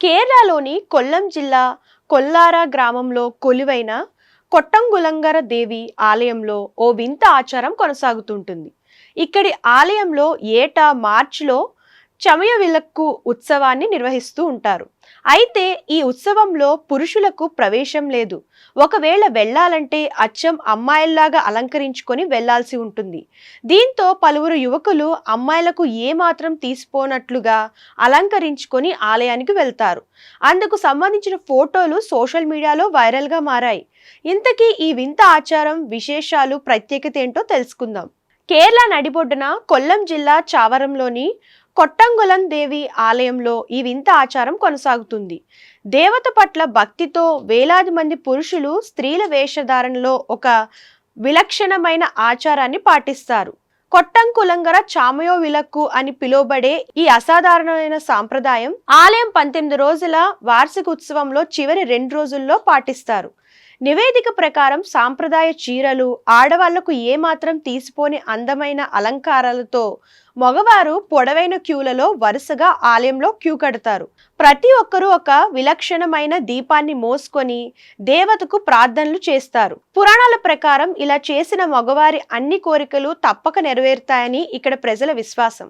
కేరళలోని కొల్లం జిల్లా కొల్లార గ్రామంలో కొలువైన కొట్టంగులంగర దేవి ఆలయంలో ఓ వింత ఆచారం కొనసాగుతుంటుంది. ఇక్కడి ఆలయంలో ఏటా మార్చిలో చమయవిలక్కు ఉత్సవాన్ని నిర్వహిస్తూ ఉంటారు. అయితే ఈ ఉత్సవంలో పురుషులకు ప్రవేశం లేదు. ఒకవేళ వెళ్ళాలంటే అచ్చం అమ్మాయిల్లాగా అలంకరించుకొని వెళ్లాల్సి ఉంటుంది. దీంతో పలువురు యువకులు అమ్మాయిలకు ఏమాత్రం తీసిపోనట్లుగా అలంకరించుకొని ఆలయానికి వెళ్తారు. అందుకు సంబంధించిన ఫోటోలు సోషల్ మీడియాలో వైరల్గా మారాయి. ఇంతకీ ఈ వింత ఆచారం విశేషాలు ప్రత్యేకత ఏంటో తెలుసుకుందాం. కేరళ నడిబొడ్డున కొల్లం జిల్లా చావరంలోని కొట్టంగులం దేవి ఆలయంలో ఈ వింత ఆచారం కొనసాగుతుంది. దేవత పట్ల భక్తితో వేలాది మంది పురుషులు స్త్రీల వేషధారణలో ఒక విలక్షణమైన ఆచారాన్ని పాటిస్తారు. కొట్టంకులంగర చామయో విలక్కు అని పిలువబడే ఈ అసాధారణమైన సాంప్రదాయం ఆలయం 18 రోజుల వార్షిక ఉత్సవంలో చివరి 2 రోజుల్లో పాటిస్తారు. నివేదిక ప్రకారం సాంప్రదాయ చీరలు, ఆడవాళ్లకు ఏమాత్రం తీసిపోని అందమైన అలంకారాలతో మగవారు పొడవైన క్యూలలో వరుసగా ఆలయంలో క్యూ కడతారు. ప్రతి ఒక్కరూ ఒక విలక్షణమైన దీపాన్ని మోసుకొని దేవతకు ప్రార్థనలు చేస్తారు. పురాణాల ప్రకారం ఇలా చేసిన మగవారి అన్ని కోరికలు తప్పక నెరవేరుతాయని ఇక్కడ ప్రజల విశ్వాసం.